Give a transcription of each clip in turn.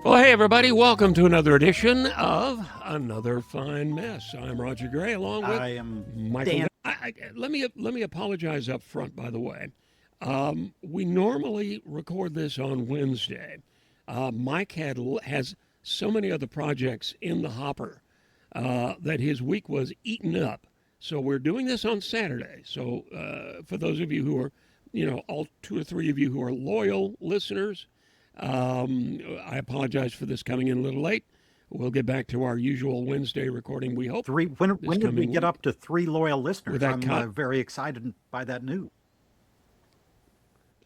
Well, hey, everybody, welcome to another edition of Another Fine Mess. I'm Roger Gray, along with I am Michael. Dan. Let me apologize up front, by the way. We normally record this on Wednesday. Mike has so many other projects in the hopper that his week was eaten up. So we're doing this on Saturday. So for those of you who are, all two or three of you who are loyal listeners, I apologize for this coming in a little late. We'll get back to our usual Wednesday recording, we hope. When did we get up to 3 loyal listeners? I'm very excited by that news.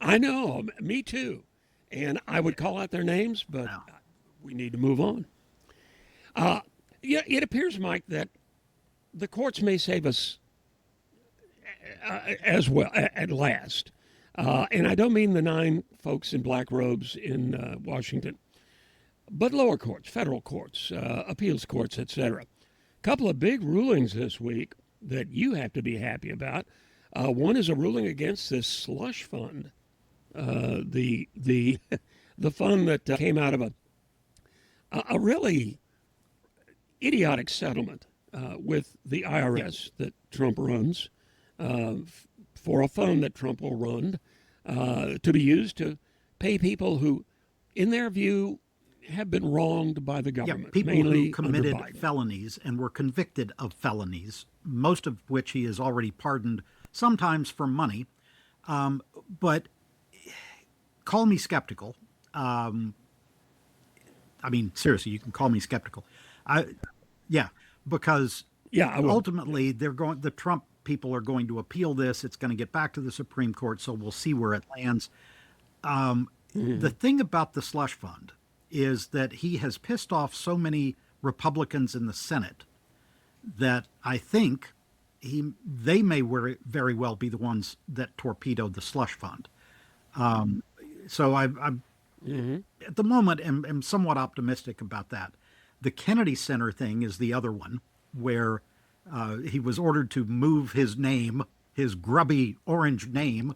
I know, me too. And I would call out their names, but we need to move on. Yeah, it appears, Mike, that the courts may save us as well at last. And I don't mean the 9 folks in black robes in Washington, but lower courts, federal courts, appeals courts, etc. A couple of big rulings this week that you have to be happy about. One is a ruling against this slush fund, the fund that came out of a really idiotic settlement with the IRS that Trump runs. For a fund that Trump will run to be used to pay people who, in their view, have been wronged by the government. People mainly who committed under Biden. felonies and were convicted of felonies, most of which he has already pardoned, sometimes for money. But call me skeptical. Seriously, you can call me skeptical. Because ultimately the Trump people are going to appeal this. It's going to get back to the Supreme Court, so we'll see where it lands. The thing about the slush fund is that he has pissed off so many Republicans in the Senate that I think they may very well be the ones that torpedoed the slush fund. So I'm at the moment am somewhat optimistic about that. The Kennedy Center thing is the other one where he was ordered to move his name, his grubby orange name,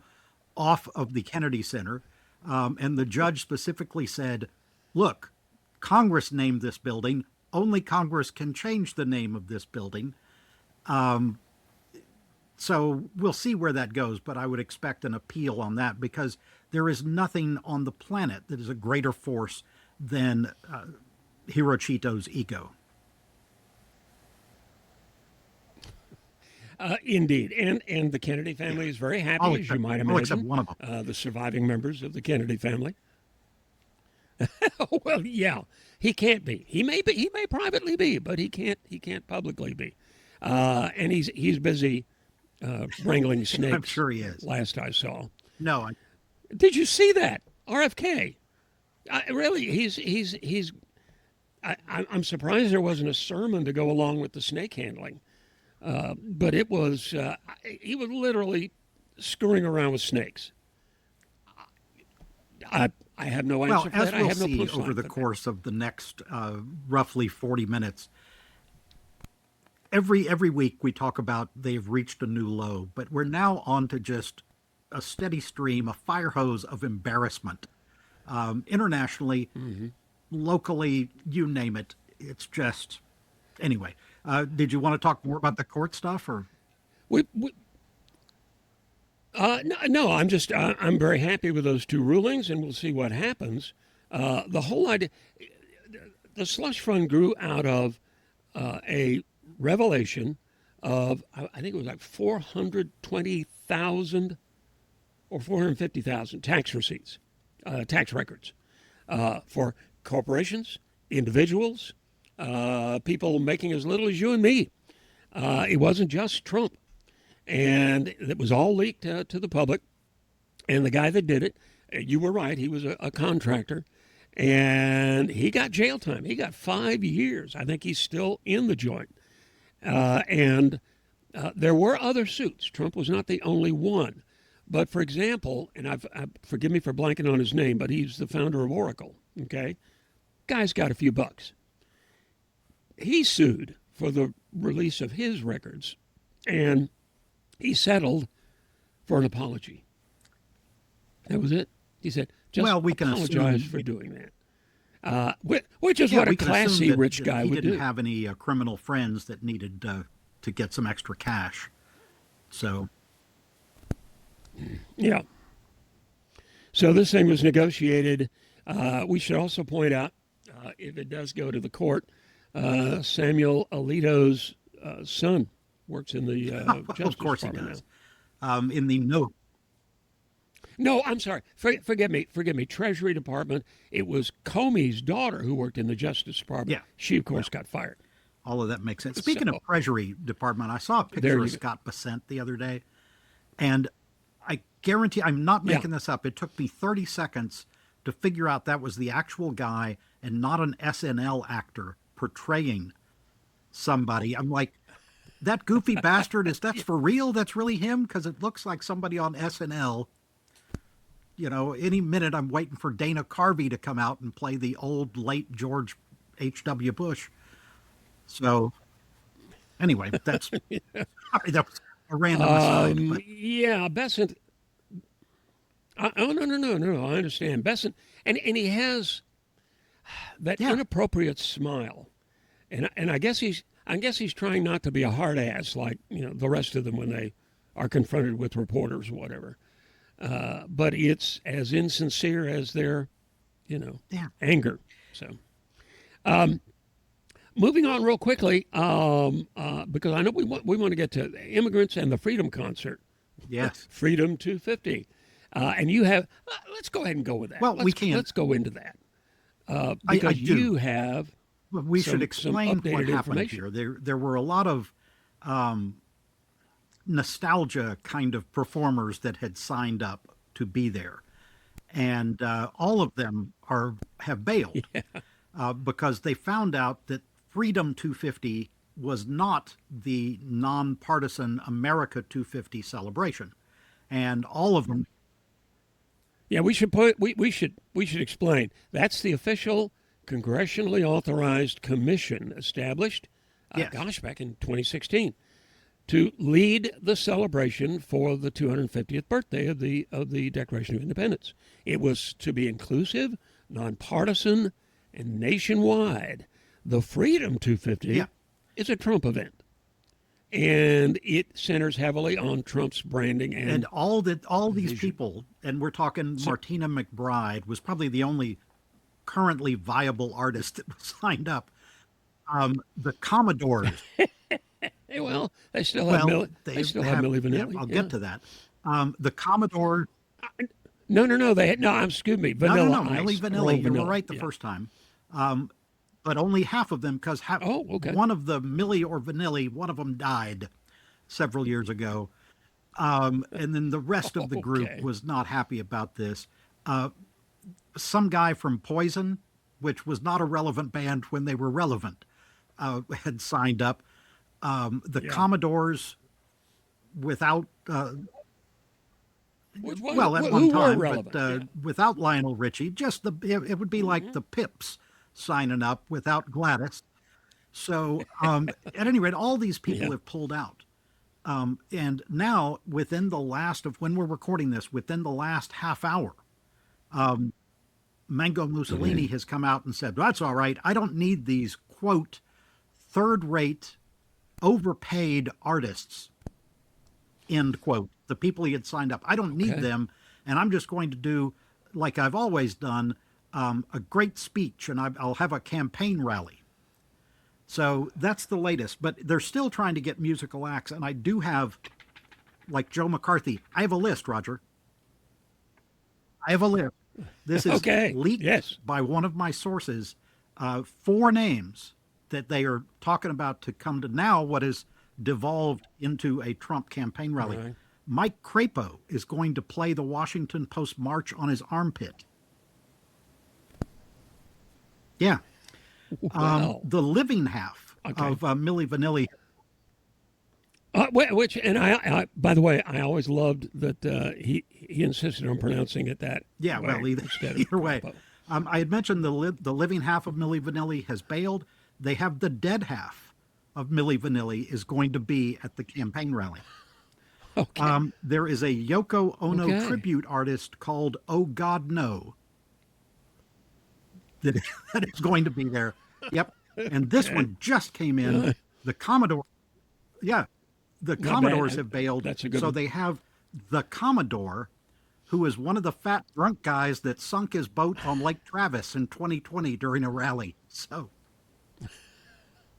off of the Kennedy Center. And the judge specifically said, look, Congress named this building. Only Congress can change the name of this building. So we'll see where that goes, but I would expect an appeal on that because there is nothing on the planet that is a greater force than Hiroshito's ego. Indeed. And the Kennedy family is very happy, as you might imagine. Except one of them. The surviving members of the Kennedy family. Well, yeah, he can't be. He may privately be, but he can't publicly be. And he's busy wrangling snakes. I'm sure he is. Last I saw. No. Did you see that? RFK. Really, I'm surprised there wasn't a sermon to go along with the snake handling. But it was, he was literally screwing around with snakes. I have no answer for that. As we'll I have no see punchline over the course of the next roughly 40 minutes, every week we talk about they've reached a new low, but we're now on to just a steady stream, a fire hose of embarrassment. Internationally, locally, you name it. It's just, anyway. Did you want to talk more about the court stuff, or? No, I'm very happy with those 2 rulings, and we'll see what happens. The whole idea, the slush fund grew out of a revelation of, I think it was like 420,000 or 450,000 tax receipts, tax records for corporations, individuals, people making as little as you and me. It wasn't just Trump. And it was all leaked to the public. And the guy that did it, you were right, he was a contractor. And he got jail time. He got 5 years. I think he's still in the joint. And there were other suits. Trump was not the only one. But for example, and forgive me for blanking on his name, but he's the founder of Oracle, okay? Guy's got a few bucks. He sued for the release of his records, and he settled for an apology. That was it. He said, just we can apologize assume for doing that. which is Yeah, what a we can assume classy that, rich that guy he would didn't do. have any criminal friends that needed to get some extra cash. So, Yeah. So this thing was negotiated. We should also point out, if it does go to the court, Samuel Alito's son works in the of Justice course he Department now. does. In the note, No, I'm sorry. Forgive me. Forgive me. Treasury Department. It was Comey's daughter who worked in the Justice Department. yeah, She, of course, got fired. all of that makes sense. So Speaking of Treasury Department, I saw a there picture of you go. Scott Bessent the other day, and I guarantee I'm not Yeah. making this up. It took me 30 seconds to figure out that was the actual guy and not an SNL actor portraying somebody. I'm like, that goofy bastard, is that's for real? That's really him? Because it looks like somebody on SNL. You know, any minute I'm waiting for Dana Carvey to come out and play the old late George H.W. Bush. So anyway, that's sorry, that was a random aside, but Yeah, Besant. Oh no! I understand Besant, and he has that yeah, inappropriate smile, and I guess he's trying not to be a hard ass like the rest of them when they are confronted with reporters or whatever. But it's as insincere as their yeah, anger. So moving on real quickly, because I know we want to get to immigrants and the Freedom Concert, yes. Freedom 250, and you have. Let's go ahead and go with that. Well, we Let's can. let's go into that I because do. you have But we should some explain what updated happened information. here. There were a lot of nostalgia kind of performers that had signed up to be there, and all of them have bailed because they found out that Freedom 250 was not the nonpartisan America 250 celebration, and all of them. Yeah, we should explain. That's the official congressionally authorized commission established, Yes, back in 2016, to lead the celebration for the 250th birthday of the Declaration of Independence. It was to be inclusive, nonpartisan, and nationwide. The Freedom 250 yeah, is a Trump event, and it centers heavily on Trump's branding and and all these vision. people, and we're talking So, Martina McBride was probably the only currently viable artist that was signed up. The Commodores, well, they still have well, They they still have have, Millie yeah, Vanilli. I'll get Yeah. to that. The Commodore, No. They had, no. Excuse me. no, Vanilla Millie Ice. Earl Vanilli, you were Vanilla. right the Yeah. first time. But only half of them, because Oh, okay. one of the Millie or Vanilli, one of them died several years ago. And then the rest of the group Okay. was not happy about this. Some guy from Poison, which was not a relevant band when they were relevant, had signed up. The Yeah. Commodores, without Which one? well, at one Who were time, but relevant? Yeah. without Lionel Richie, just it would be like the Pips signing up without Gladys. So at any rate, all these people Yeah. have pulled out. And now, within the last of when we're recording this, within the last half hour, Mango Mussolini has come out and said, "That's all right. I don't need these quote third-rate, overpaid artists." End quote. The people he had signed up, I don't need Okay. them, and I'm just going to do like I've always done, a great speech, and I'll have a campaign rally. So that's the latest. But they're still trying to get musical acts, and I do have, like Joe McCarthy, I have a list, Roger. I have a list. This is Okay. leaked Yes. by one of my sources. Four names that they are talking about to come to now what is devolved into a Trump campaign rally. Right. Mike Crapo is going to play the Washington Post march on his armpit. Yeah. Wow. The living half Okay. of Milli Vanilli. Which and by the way, I always loved that he insisted on pronouncing it that Yeah, way well, instead of either way. Crapo. I had mentioned the living half of Milli Vanilli has bailed. They have the dead half of Milli Vanilli is going to be at the campaign rally. Okay. There is a Yoko Ono Okay. tribute artist called Oh God No. that that is going to be there. Yep. And this Okay. one just came in. Uh, The Commodore, yeah, the Not bad. Commodores have bailed. That's a good So one. they have the Commodore, who is one of the fat drunk guys that sunk his boat on Lake Travis in 2020 during a rally. So,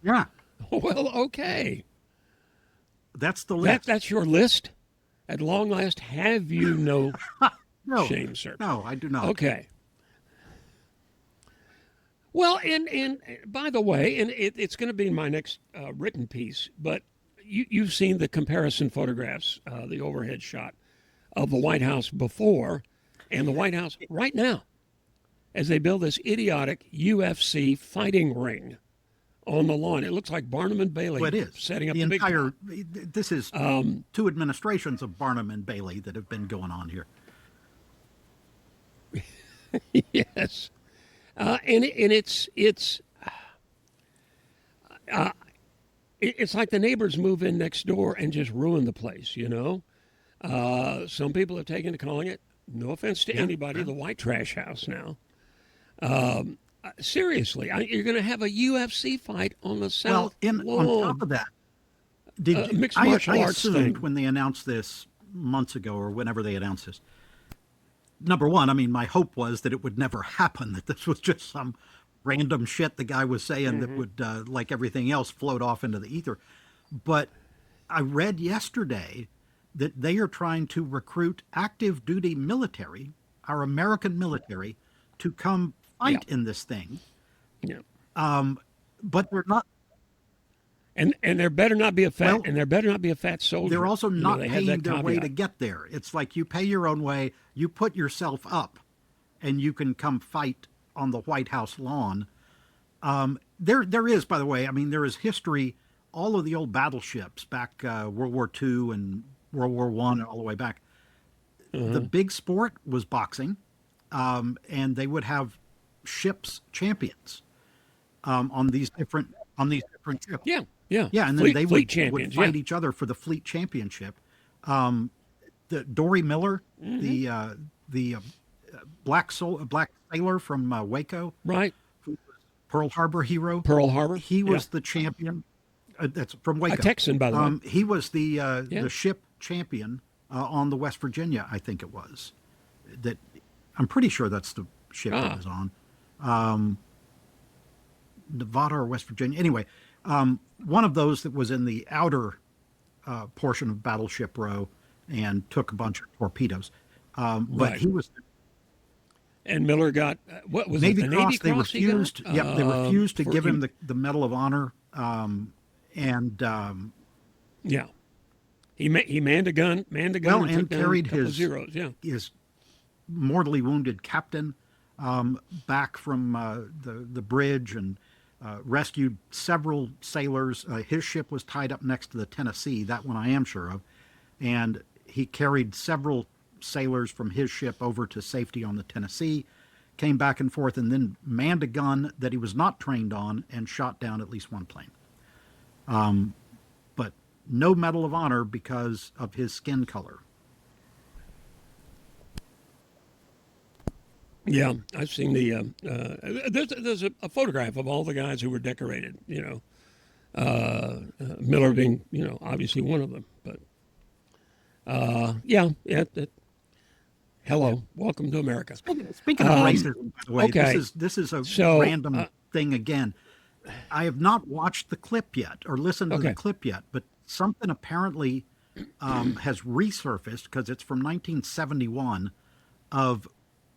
yeah, Well, okay. that's the That list. that's your list. At long last, have you no No, shame, sir? no, I do not. Okay. Well, and by the way, and it's going to be my next written piece, but you've seen the comparison photographs, the overhead shot of the White House before and the White House right now as they build this idiotic UFC fighting ring on the lawn. It looks like Barnum and Well, Bailey it is. setting up The the big entire, top. this is two administrations of Barnum and Bailey that have been going on here. Yes, and it's like the neighbors move in next door and just ruin the place. Some people have taken to calling it. No offense to Yeah, anybody, yeah. the white trash house now. Seriously, you're going to have a UFC fight on the Well, south in on top lawn, of that, mixed I martial arts assumed thing. when they announced this months ago or whenever they announced this, number one, I mean, my hope was that it would never happen, that this was just some random shit the guy was saying that would, like everything else, float off into the ether. But I read yesterday that they are trying to recruit active duty military, our American military, to come Yeah, fight in this thing. yeah. But they're not, And there better not be a fat well, and there better not be a fat they're soldier. also not They have paying that their way to caveat. get there. It's like you pay your own way, you put yourself up, and you can come fight on the White House lawn. There is, by the way, I mean, there is history. All of the old battleships back World War II and World War One, all the way back. The big sport was boxing, and they would have ships champions on these different ships. Yeah, yeah. Yeah, and then Fleet they fleet would champions. Yeah, fight each other for the fleet championship. The Dory Miller, the black sailor from Waco, right. Pearl Harbor hero. Pearl Harbor. He Yeah, was the champion. That's from a Waco. Texan, by the way. He was Yeah. the ship champion on the West Virginia, I think it was. That I'm pretty sure that's the ship it Ah, was on. Nevada or West Virginia. Anyway, one of those that was in the outer portion of Battleship Row and took a bunch of torpedoes. But right. he was And Miller got what was it? Navy The Navy Cross. They Cross he got refused. Yep, they refused to for give he, him the Medal of Honor. And yeah. He manned a gun well, and and took down a carried couple of zeros. Yeah, his mortally wounded captain back from the bridge and rescued several sailors. His ship was tied up next to the Tennessee. That one I am sure of, and he carried several sailors from his ship over to safety on the Tennessee. Came back and forth, and then manned a gun that he was not trained on and shot down at least one plane. But no Medal of Honor because of his skin color. yeah. I've seen the there's a photograph of all the guys who were decorated. Miller being obviously one of them. But yeah. Hello, welcome to America. Speaking of racism, by the way, Okay, this is a so random thing again. I have not watched the clip yet or listened to the okay, clip yet, but something apparently has resurfaced because it's from 1971 of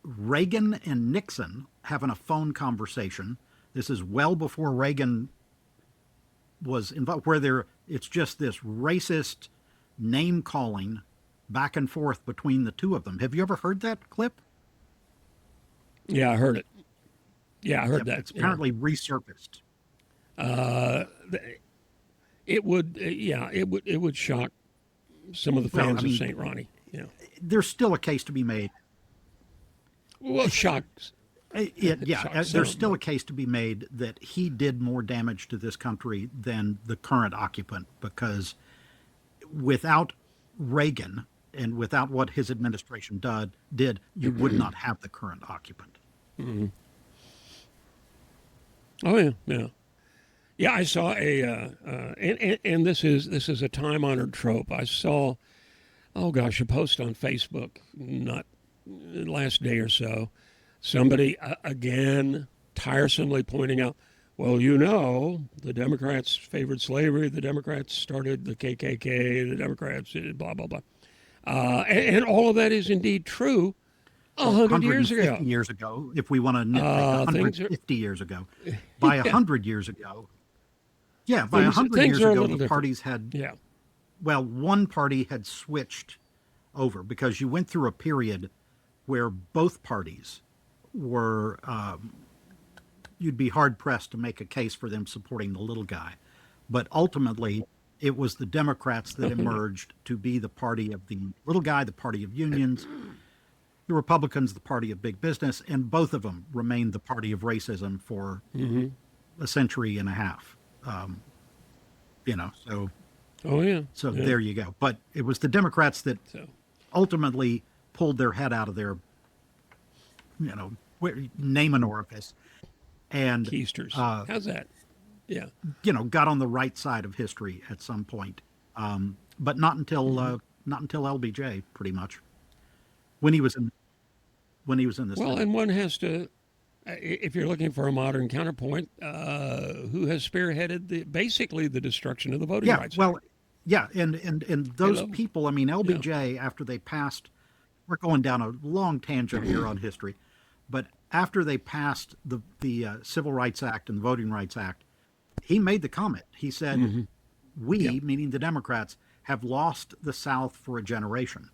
Reagan and Nixon having a phone conversation. This is well before Reagan was involved, where it's just this racist name calling back and forth between the two of them. Have you ever heard that clip? yeah, I heard it. Yeah, I heard Yep, that. it's Yeah. apparently resurfaced. It would, it would shock some of the Well, I fans of mean, St. Ronnie. Yeah. there's still a case to be made. Well, shock, shock There's some, still but a case to be made that he did more damage to this country than the current occupant because without Reagan and without what his administration did, you would not have the current occupant. Oh yeah, yeah, yeah. I saw and this is a time honored trope. I saw, oh gosh, a post on Facebook not last day or so. Somebody again tiresomely pointing out, well, the Democrats favored slavery. The Democrats started the KKK. The Democrats blah blah blah, and all of that is indeed true. A Well, hundred years 150 ago, years ago, if we want to nitpick, things are 150 years ago, by yeah, 100 years ago, yeah, by things 100 things years are a ago, little the different. parties had, Yeah. well, one party had switched over because you went through a period where both parties were, you'd be hard pressed to make a case for them supporting the little guy. But ultimately, it was the Democrats that emerged to be the party of the little guy, the party of unions, the Republicans, the party of big business, and both of them remained the party of racism for a century and a half. Um, so Oh yeah. Yeah. there you go. But it was the Democrats that So ultimately pulled their head out of their, name an orifice, and keisters. How's that? Yeah. got on the right side of history at some point. But not until LBJ, pretty much, when he was in the Well, Senate. and one has to, if you're looking for a modern counterpoint, who has spearheaded basically the destruction of the Voting Yeah, Rights well, Act? yeah, and those Hello. people. I mean, Yeah. LBJ, after they passed, we're going down a long tangent here on history, but after they passed the Civil Rights Act and the Voting Rights Act, he made the comment. He said, Yeah. "We, meaning the Democrats, have lost the South for a generation."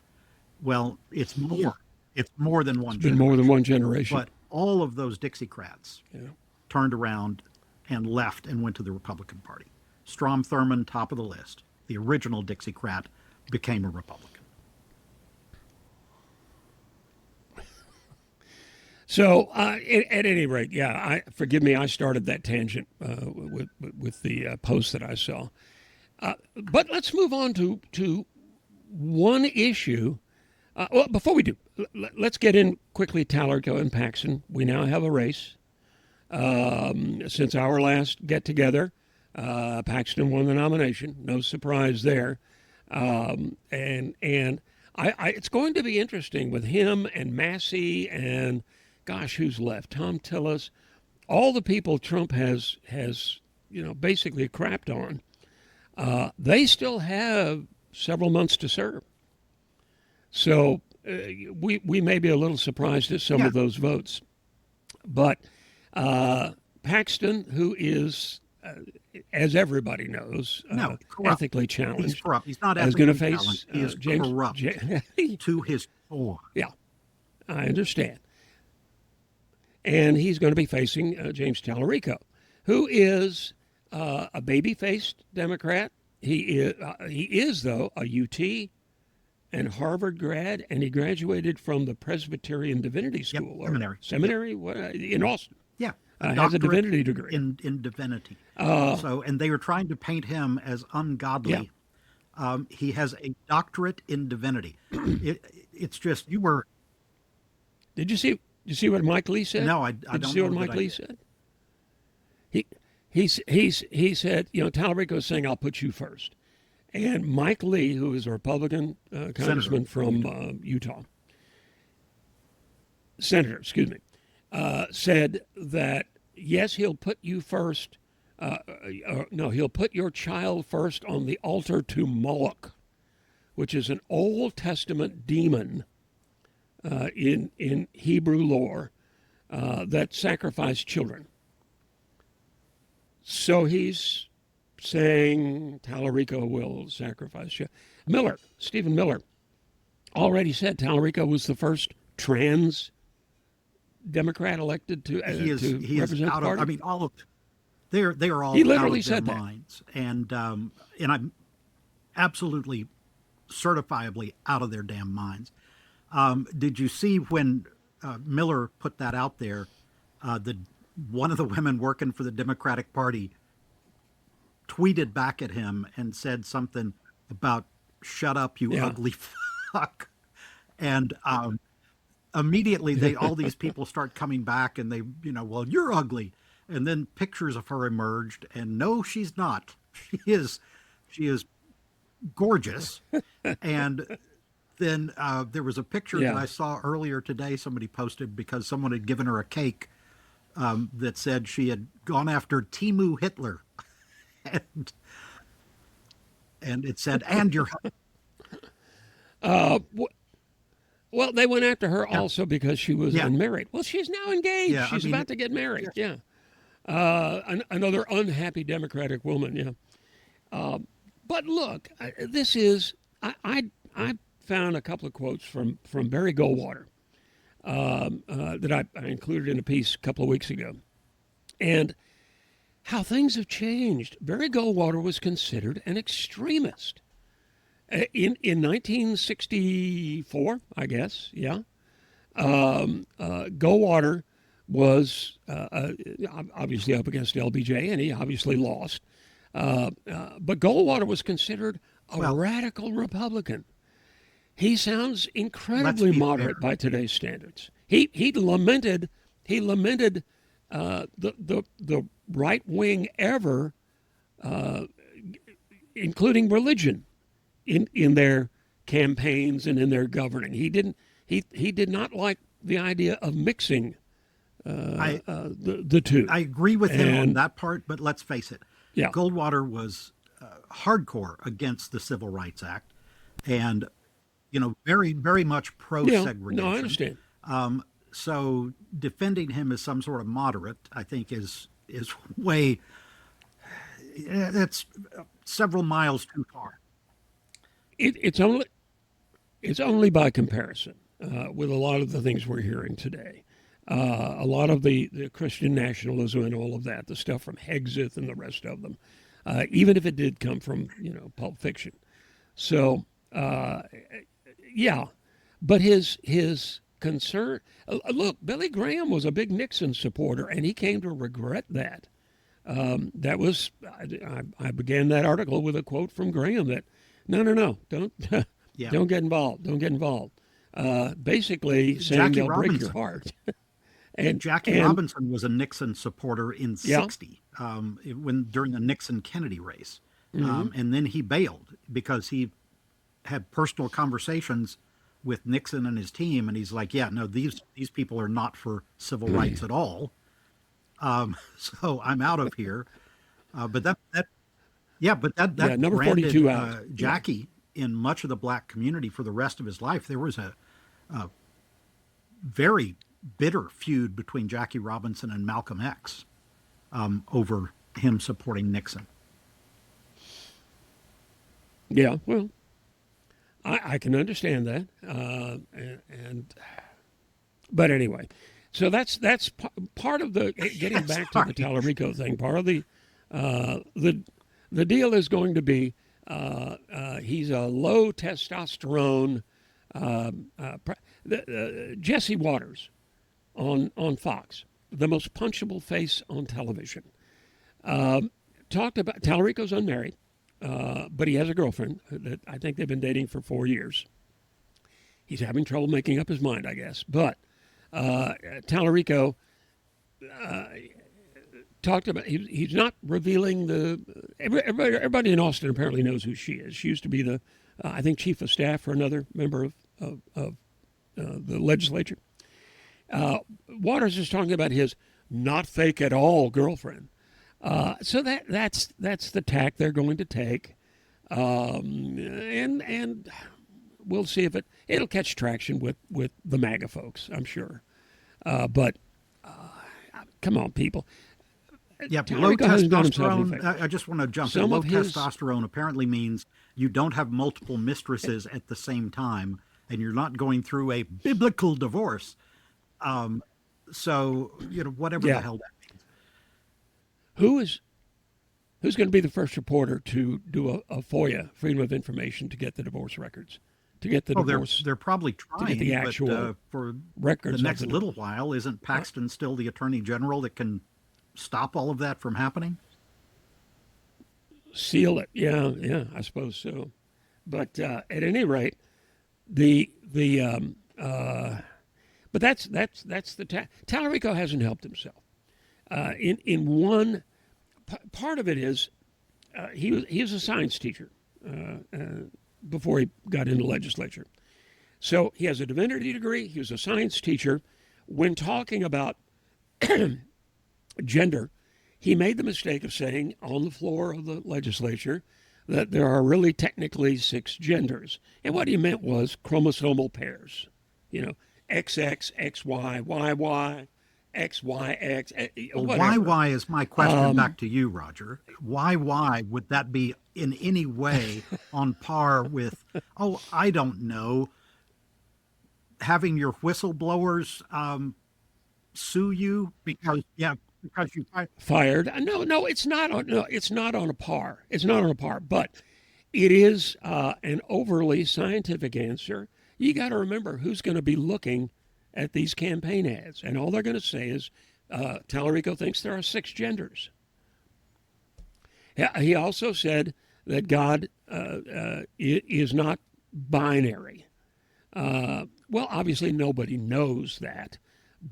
Well, it's more. It's more than It's one been more than generation. one generation. But all of those Dixiecrats Yeah. turned around and left and went to the Republican Party. Strom Thurmond, top of the list. The original Dixiecrat became a Republican. So, at any rate, yeah, forgive me, I started that tangent with the post that I saw. But let's move on to one issue. Well, before we do, let's get in quickly. Tallerco and Paxton. We now have a race. Since our last get together, Paxton won the nomination. No surprise there. And it's going to be interesting with him and Massey and, gosh, who's left? Tom Tillis, all the people Trump has basically crapped on. They still have several months to serve. So we may be a little surprised at some Yeah. of those votes. But Paxton, who is, as everybody knows, No, corrupt. ethically He's challenged, corrupt. He's not is going to ethically face challenged. He is James. corrupt to his core. Yeah, I understand. And he's going to be facing James Tallarico, who is a baby-faced Democrat. He is though a UT and Harvard grad, and he graduated from the Presbyterian Divinity Yep, School or seminary. Yep. seminary what in Austin. Yeah, a Has a doctorate divinity degree. in divinity. Uh, And they were trying to paint him as yeah. ungodly. He has a doctorate in divinity. It's just you were Did you see what Mike Lee said? no, I Did you don't see know what that Mike I Lee did. said? He said, Tallarico is saying, "I'll put you first." And Mike Lee, who is a Republican Senator congressman from from Utah. Utah, senator, excuse me, said that yes, he'll put you first. No, he'll put your child first on the altar to Moloch, which is an Old Testament demon in Hebrew lore that sacrificed children. So he's saying Tallarico will sacrifice you. Stephen Miller, already said Tallarico was the first trans Democrat elected to He is represent the out of. I party. mean, all of they are all He out literally of their said that. minds, and I'm absolutely certifiably out of their damn minds. Did you see when Miller put that out there? The one of the women working for the Democratic Party tweeted back at him and said something about "shut up, you Yeah. ugly fuck," and immediately they all these people start coming back and they well, you're ugly. And then pictures of her emerged, and no, she's not. She is gorgeous. And then there was a picture that Yeah. I saw earlier today. Somebody posted because someone had given her a cake that said she had gone after Timu Hitler, and it said, "And your Uh, w- well, they went after her yeah, also because she was yeah, unmarried. Well, she's now engaged. yeah." I She's mean, about to get married. yeah, Yeah. Another unhappy Democratic woman. Yeah. But look, I found a couple of quotes from Barry Goldwater that I included in a piece a couple of weeks ago, and how things have changed. Barry Goldwater was considered an extremist in 1964, I guess. Yeah, Goldwater was obviously up against LBJ, and he obviously lost. But Goldwater was considered a well, radical Republican. He sounds let's incredibly be fair. moderate by today's standards. He lamented the right wing ever, including religion, in their campaigns and in their governing. He did not like the idea of mixing I the two. I agree with him on And that part, but let's face it, yeah, Goldwater was hardcore against the Civil Rights Act, and very very much pro yeah, no, I segregation. understand. So defending him as some sort of moderate, I think, is way that's several miles too far. It's only by comparison with a lot of the things we're hearing today. A lot of the Christian nationalism and all of that, the stuff from Hegseth and the rest of them, even if it did come from Pulp Fiction. So yeah, but his concern. Look, Billy Graham was a big Nixon supporter, and he came to regret that. That was I began that article with a quote from Graham that no, don't Yeah, don't get involved, don't get involved. Basically saying Jackie they'll break your Robinson. heart. and Jackie and Robinson was a Nixon supporter in yeah, '60 when during the Nixon Kennedy race, hmm and then he bailed because he had personal conversations with Nixon and his team, and he's like, "Yeah, no, these people are not for civil rights at all." So I'm out of here. But that yeah, but yeah, that number branded 42 out. Yeah, Jackie in much of the black community for the rest of his life. There was a very bitter feud between Jackie Robinson and Malcolm X over him supporting Nixon. yeah. Well, I can understand that, and but anyway, so that's part of the getting back to the Sorry. Tallarico thing. Part of the deal is going to be he's a low testosterone. Jesse Waters on Fox, the most punchable face on television, talked about Tallarico's unmarried, but he has a girlfriend that I think they've been dating for 4 years. He's having trouble making up his mind, I guess. But Tallarico talked about he's not revealing the everybody in Austin apparently knows who she is. She used to be the I think chief of staff for another member of the legislature. Waters is talking about his not fake at all girlfriend. So that's the tack they're going to take, and we'll see if it'll catch traction with the MAGA folks. I'm sure, but come on, people. Yeah, low Tallarico hasn't done himself any testosterone. favors. I just want to jump in. Some Low of his testosterone apparently means you don't have multiple mistresses at the same time, and you're not going through a biblical divorce. So whatever the yeah, hell that means. who is who's going to be the first reporter to do a FOIA, Freedom of Information, to get the divorce records, to get the Oh, they're divorce, they're probably to get the trying, but actual for the records of next the little divorce. while, isn't I, Paxton still the attorney general that can stop all of that from happening? seal it. Yeah, yeah, I suppose so. But at any rate, the but that's the Tallarico hasn't helped himself. In one part of it is he was a science teacher before he got into legislature. So he has a divinity degree. He was a science teacher. When talking about gender, he made the mistake of saying on the floor of the legislature that there are really technically six genders. And what he meant was chromosomal pairs, you know, XX, XY, YY, XYX, Well, whatever. why is my question back to you, Roger? Why would that be in any way on par with, oh, I don't know, having your whistleblowers sue you because you Fired. No, it's not. No, it's not on a par. It's not on a par. But it is an overly scientific answer. You got to remember who's going to be looking at these campaign ads, and all they're going to say is, Tallarico thinks there are six genders. He also said that God is not binary. Well, obviously nobody knows that,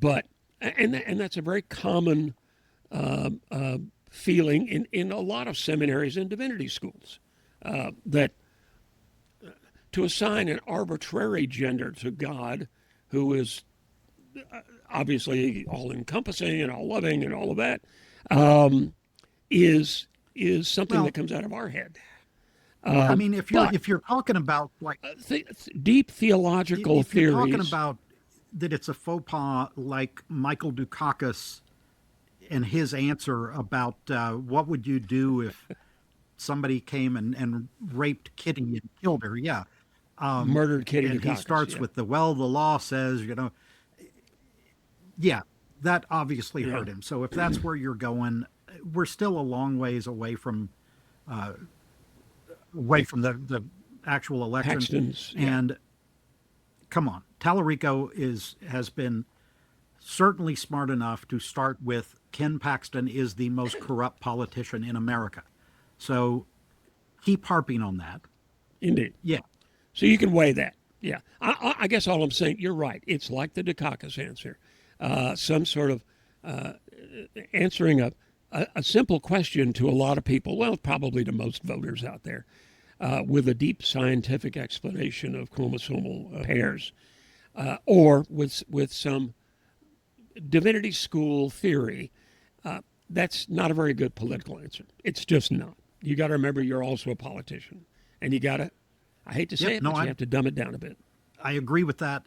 but and that's a very common feeling in a lot of seminaries and divinity schools, that to assign an arbitrary gender to God, who is obviously all encompassing and all loving and all of that, is something well, that comes out of our head. I mean, But if you're talking about like deep theological if you're talking theories. about that it's a faux pas like Michael Dukakis and his answer about what would you do if somebody came and raped Kitty and killed her, yeah. Murdered Kitty And he Dukakis. starts Yeah. with the law says, yeah, that obviously hurt him. So if that's where you're going, we're still a long ways away from the actual election. Paxton's. Yeah. And come on, Tallarico has been certainly smart enough to start with Ken Paxton is the most corrupt politician in America. So keep harping on that. Indeed. Yeah. So you can weigh that. Yeah. I guess all I'm saying, you're right. It's like the Dukakis answer. Some sort of answering a simple question to a lot of people, well, probably to most voters out there, with a deep scientific explanation of chromosomal pairs, or with some divinity school theory. That's not a very good political answer. It's just not. You got to remember you're also a politician, and you got to, I hate to say Yep, it, no, but you have to dumb it down a bit. I agree with that.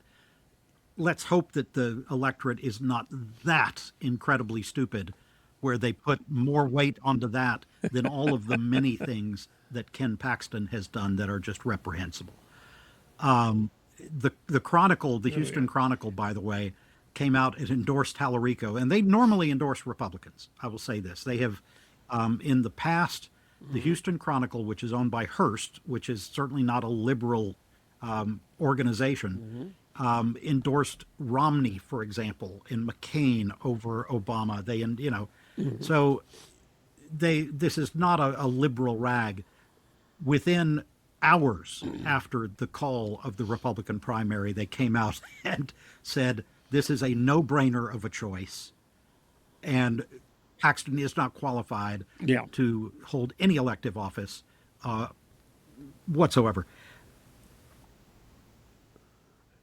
Let's hope that the electorate is not that incredibly stupid where they put more weight onto that than all of the many things that Ken Paxton has done that are just reprehensible. The Chronicle, the Houston Chronicle, by the way, came out and endorsed Tallarico, and they normally endorse Republicans. I will say this: they have, in the past, the Houston Chronicle, which is owned by Hearst, which is certainly not a liberal organization, endorsed Romney, for example, and McCain over Obama. So this is not a liberal rag. Within hours after the call of the Republican primary, they came out and said this is a no-brainer of a choice, and Paxton is not qualified to hold any elective office whatsoever.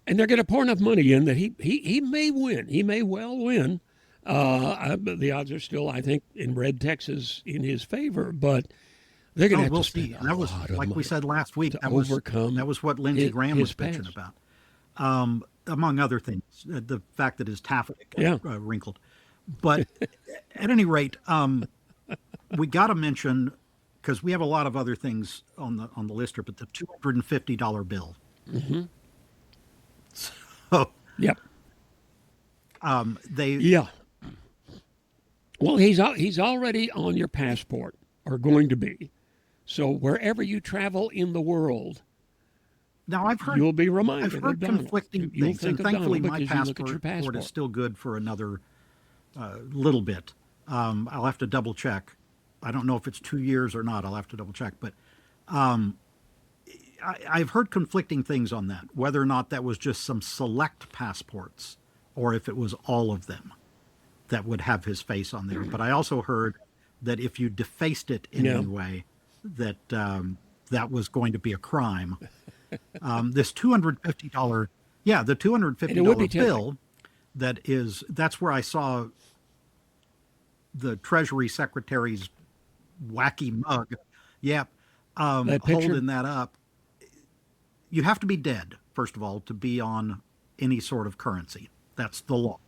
And they're going to pour enough money in that he may win. He may well win. The odds are still, I think, in red Texas in his favor, but they're going to have We'll to spend see. a And that was, lot of like we money said last week, to overcome that was what Lindsey Graham his was bitching past. about, among other things, the fact that his taffeta got wrinkled. But at any rate, we got to mention, because we have a lot of other things on the list here, but the $250 bill. So Yep. they Yeah. Well, he's already on your passport, or going to be. So wherever you travel in the world, now you'll be reminded I've heard of Donald. conflicting You'll things, think and of thankfully Donald my because you look at your passport is passport. still good for another little bit. I'll have to double check. I don't know if it's 2 years or not. I'll have to double check. But I've heard conflicting things on that, whether or not that was just some select passports or if it was all of them that would have his face on there. But I also heard that if you defaced it in Yeah. any way, that that was going to be a crime. This $250, yeah, the And it would be $250 tempting. bill, that's where I saw the Treasury Secretary's wacky mug. Yep, That picture, holding that up. You have to be dead, first of all, to be on any sort of currency. That's the law.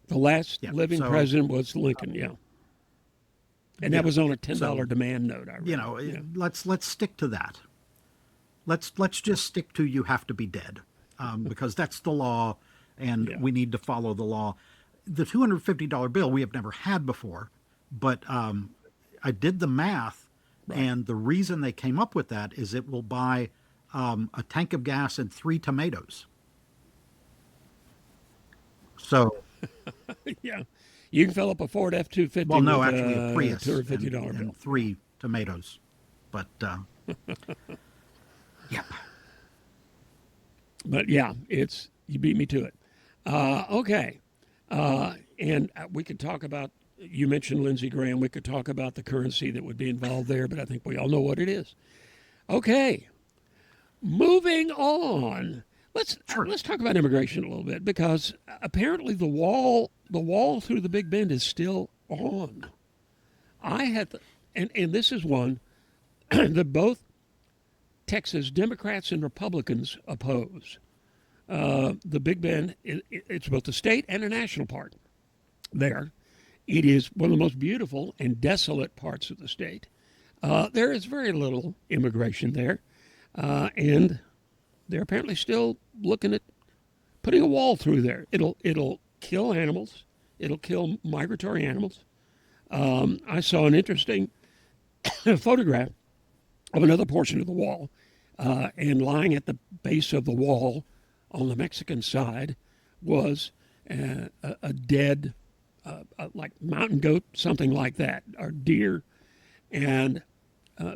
the last Yeah. living So president was Lincoln. Yeah. And that yeah. was on a $10 So demand note, I you read. know, Yeah. let's stick to that. Let's just stick to you have to be dead, because that's the law, and Yeah. we need to follow the law. The $250 bill we have never had before, but I did the math, Right. and the reason they came up with that is it will buy a tank of gas and 3 tomatoes. So, Yeah. You can fill up a Ford F 250 well, no, with actually a a Prius $250 bill. and 3 tomatoes, but yep. But yeah, you beat me to it. Okay. And we could talk about, you mentioned Lindsey Graham. We could talk about the currency that would be involved there, but I think we all know what it is. Okay. Moving on. Let's talk about immigration a little bit, because apparently the wall through the Big Bend is still on. I had, and this is one that both Texas Democrats and Republicans oppose. The Big Bend, it's both a state and a national park there. It is one of the most beautiful and desolate parts of the state. There is very little immigration there, and they're apparently still looking at putting a wall through there. It'll kill animals. It'll kill migratory animals. I saw an interesting photograph of another portion of the wall, and lying at the base of the wall on the Mexican side was a dead, like mountain goat, something like that, or deer. And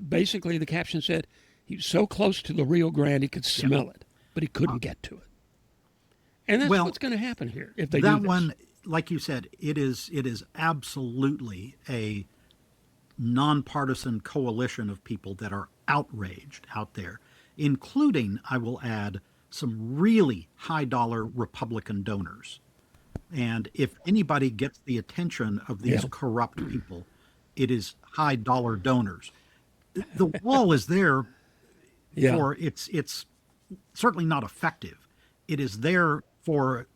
basically, the caption said he was so close to the Rio Grande he could smell it, but he couldn't get to it. And that's Well, what's going to happen here if they do that this. one, like you said, it is absolutely a nonpartisan coalition of people that are outraged out there, including, I will add, some really high dollar Republican donors. And if anybody gets the attention of these Yeah. corrupt people, it is high dollar donors. The wall is there Yeah. for it's certainly not effective. It is there for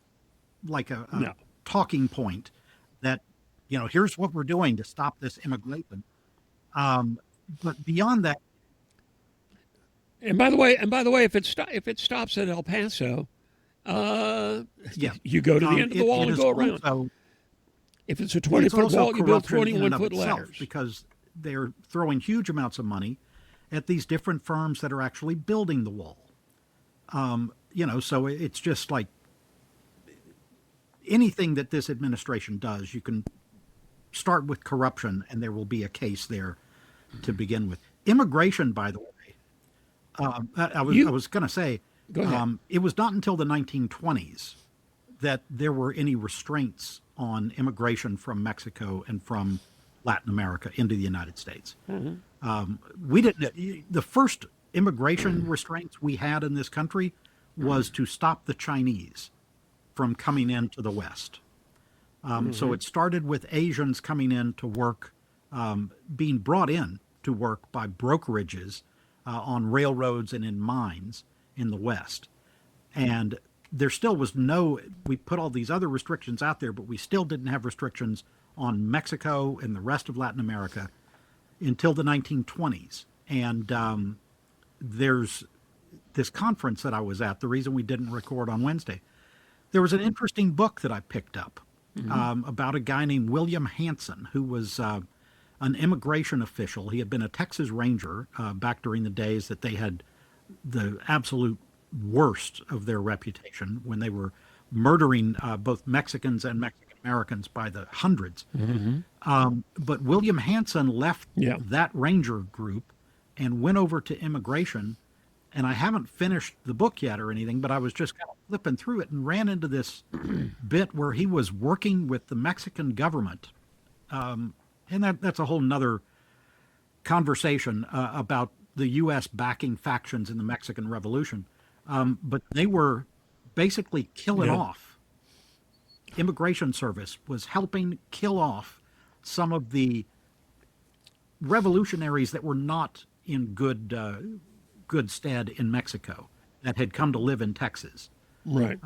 like a No. talking point that, here's what we're doing to stop this immigration. But beyond that, And by the way, if it stops at El Paso, yeah, you go to the end of the wall it and is go around. also, If it's a it's 20-foot also wall, you build corruption in and of 21-foot itself, ladders. because they're throwing huge amounts of money at these different firms that are actually building the wall. So it's just like anything that this administration does, you can start with corruption and there will be a case there to begin with. Immigration, by the way, I was going to say, Go ahead. it was not until the 1920s that there were any restraints on immigration from Mexico and from Latin America into the United States. We didn't. The first immigration restraints we had in this country was to stop the Chinese from coming into the West. So it started with Asians coming in to work, being brought in to work by brokerages on railroads and in mines in the West. And there still was we put all these other restrictions out there, but we still didn't have restrictions on Mexico and the rest of Latin America until the 1920s. And there's this conference that I was at, the reason we didn't record on Wednesday. There was an interesting book that I picked up about a guy named William Hanson, who was an immigration official. He had been a Texas Ranger back during the days that they had the absolute worst of their reputation, when they were murdering both Mexicans and Mexican Americans by the hundreds. But William Hanson left Yeah. that Ranger group and went over to immigration and I haven't finished the book yet or anything, but I was just kind of flipping through it and ran into this bit where he was working with the Mexican government. And that's a whole nother conversation about the U.S. backing factions in the Mexican Revolution. But they were basically killing Yeah. off. Immigration Service was helping kill off some of the revolutionaries that were not in good stead in Mexico that had come to live in Texas. Right.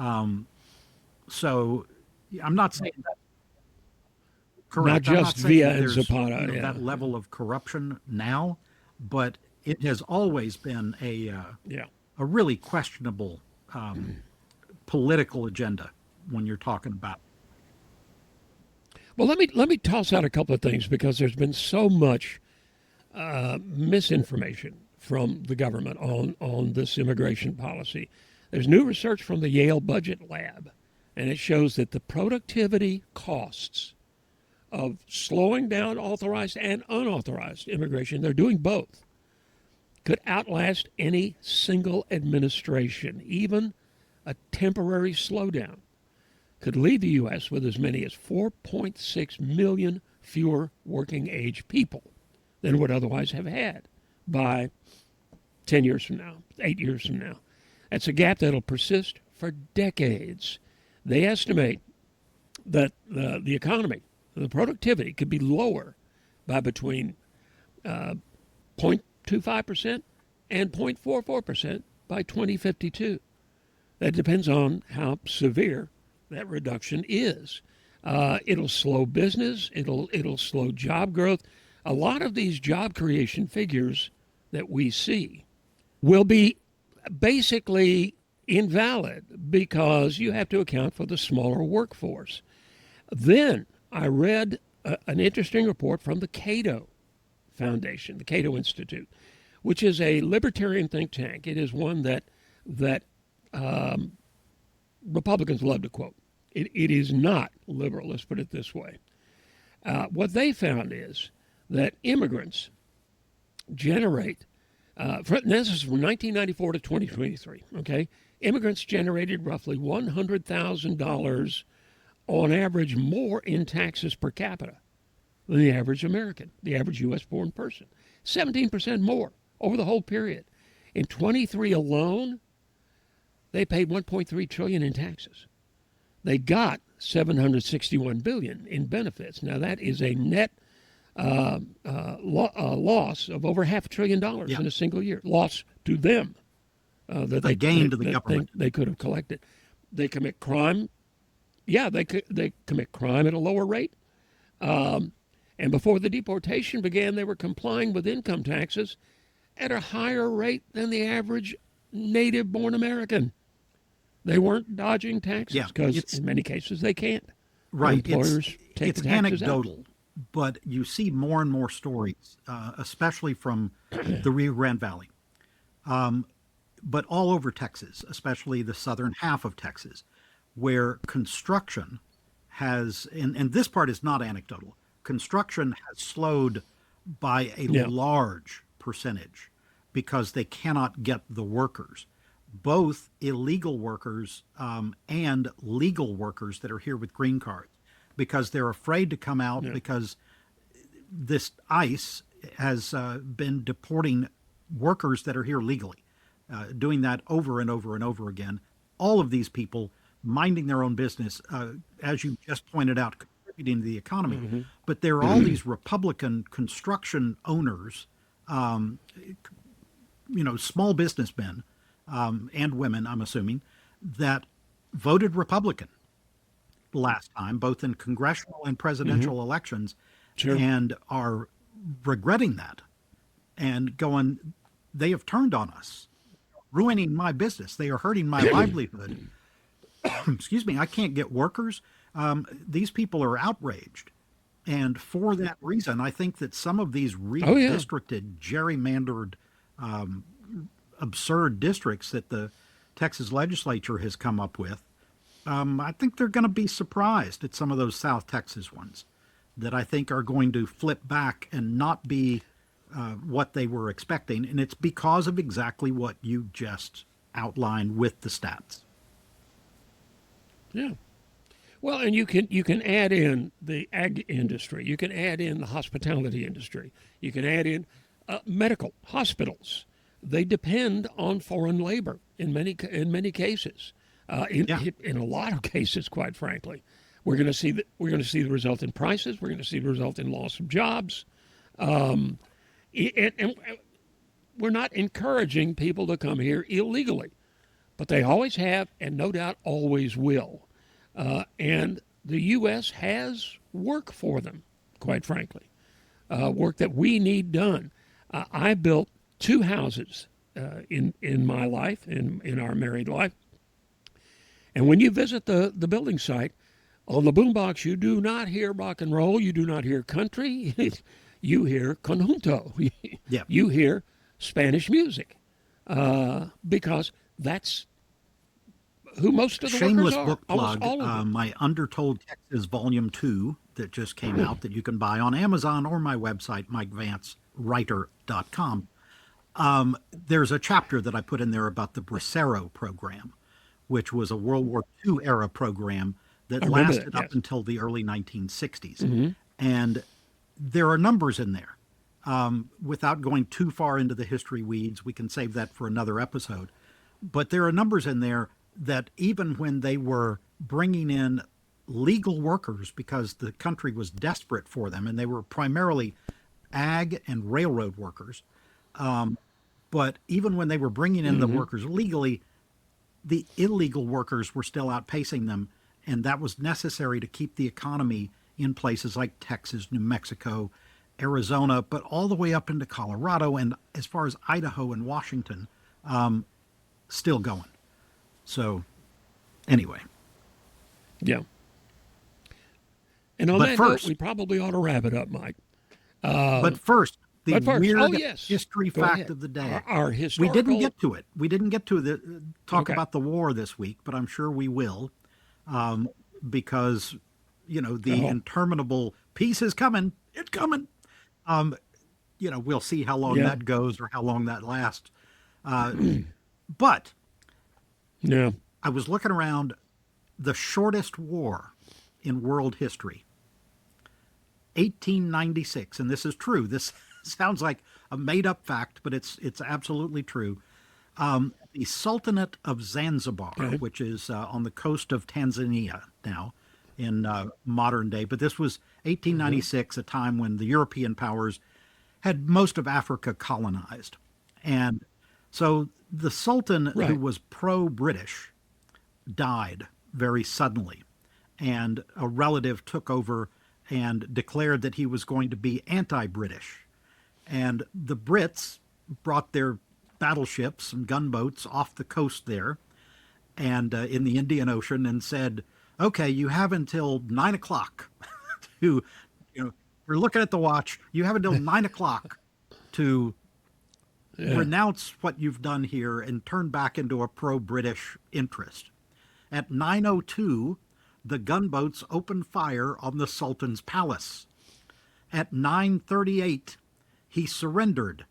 So I'm not saying that Not correct. I'm not just saying Villa that and there's Zapata. Yeah. that level of corruption now, but it has always been Yeah. a really questionable political agenda when you're talking about. Well, let me toss out a couple of things because there's been so much misinformation from the government on this immigration policy. There's new research from the Yale Budget Lab, and it shows that the productivity costs of slowing down authorized and unauthorized immigration, they're doing both, could outlast any single administration. Even a temporary slowdown could leave the U.S. with as many as 4.6 million fewer working age people than would otherwise have had by 10 years from now, 8 years from now. That's a gap that'll persist for decades. They estimate that the economy, the productivity could be lower by between 0.25% and 0.44% by 2052. That depends on how severe that reduction is. It'll slow business. It'll slow job growth. A lot of these job creation figures that we see will be basically invalid because you have to account for the smaller workforce. Then I read an interesting report from the Cato Foundation, the Cato Institute, which is a libertarian think tank. It is one that Republicans love to quote. It is not liberal, let's put it this way. What they found is that immigrants generate, this is from 1994 to 2023, okay? Immigrants generated roughly $100,000 on average more in taxes per capita than the average American, the average U.S. born person. 17% more over the whole period. In 23 alone, they paid 1.3 trillion in taxes. They got 761 billion in benefits. Now that is a net loss of over $500 billion in a single year. Loss to them that they gained to the government. They could have collected. They commit crime. Yeah, they commit crime at a lower rate. And before the deportation began, they were complying with income taxes at a higher rate than the average native-born American. They weren't dodging taxes because in many cases they can't. Right. Employers take It's the taxes anecdotal, but you see more and more stories, especially from the Rio Grande Valley, but all over Texas, especially the southern half of Texas, where construction has, and this part is not anecdotal, construction has slowed by a large percentage because they cannot get the workers, both illegal workers and legal workers that are here with green cards, because they're afraid to come out because this ICE has been deporting workers that are here legally, doing that over and over and over again. All of these people minding their own business, as you just pointed out, contributing to the economy. But there are all these Republican construction owners, small businessmen and women, I'm assuming, that voted Republican last time, both in congressional and presidential elections, and are regretting that and going, they have turned on us, ruining my business. They are hurting my livelihood. Excuse me, I can't get workers. These people are outraged. And for that reason, I think that some of these redistricted, gerrymandered, absurd districts that the Texas legislature has come up with, I think they're going to be surprised at some of those South Texas ones that I think are going to flip back and not be what they were expecting, and it's because of exactly what you just outlined with the stats. Yeah. Well, and you can add in the ag industry. You can add in the hospitality industry. You can add in medical hospitals. They depend on foreign labor in many cases. Yeah, In a lot of cases, quite frankly, we're going to see the result in prices. We're going to see the result in loss of jobs. And we're not encouraging people to come here illegally, but they always have, and no doubt always will. And the U.S. has work for them, quite frankly, work that we need done. I built two houses in my life, in our married life. And when you visit the building site, on the boombox, you do not hear rock and roll. You do not hear country. You hear conjunto. yeah. You hear Spanish music because that's who most of the workers Shameless are. book Almost plug. all of them. My Undertold Texas Volume 2 that just came out that you can buy on Amazon or my website, MikeVanceWriter.com. There's a chapter that I put in there about the Bracero program, which was a World War II era program that I remember lasted that. up Yes. until the early 1960s. And there are numbers in there. Without going too far into the history weeds, we can save that for another episode. But there are numbers in there that even when they were bringing in legal workers because the country was desperate for them, and they were primarily ag and railroad workers, but even when they were bringing in the workers legally, the illegal workers were still outpacing them, and that was necessary to keep the economy in places like Texas, New Mexico, Arizona, but all the way up into Colorado and as far as Idaho and Washington, still going. So, anyway. Yeah. And on But that first- note, we probably ought to wrap it up, Mike. But first, the but first- weird oh, yes. history Go fact ahead. of the day. Our We historical. didn't get to it. We didn't get to talk Okay. about the war this week, but I'm sure we will, because the Oh. interminable peace is coming. It's coming. We'll see how long Yeah. that goes or how long that lasts. But Yeah. I was looking around the shortest war in world history, 1896, and this is true. This sounds like a made-up fact, but it's absolutely true. The Sultanate of Zanzibar, Okay. which is on the coast of Tanzania now in modern day, but this was 1896, a time when the European powers had most of Africa colonized. And so the Sultan, who Right. was pro-British, died very suddenly, and a relative took over and declared that he was going to be anti-British. And the Brits brought their battleships and gunboats off the coast there and in the Indian Ocean and said, okay, you have until 9 o'clock to, we're looking at the watch, you have until 9 o'clock to renounce what you've done here and turn back into a pro-British interest. At 9:02, the gunboats opened fire on the Sultan's palace. At 9:38, he surrendered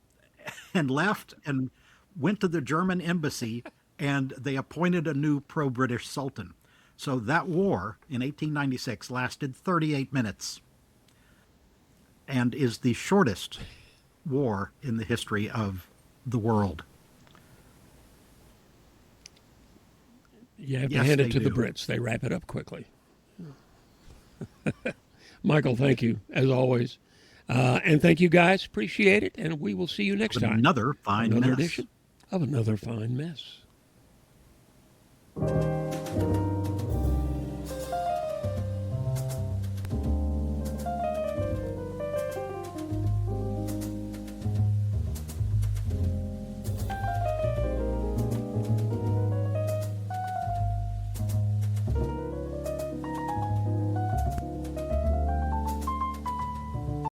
and left and went to the German embassy, and they appointed a new pro-British Sultan. So that war in 1896 lasted 38 minutes and is the shortest war in the history of the world. You have to Yes, hand they it to the do. Brits. They wrap it up quickly. Michael, thank you, as always. And thank you, guys. Appreciate it. And we will see you next time. Another fine Another mess. edition of Another Fine Mess.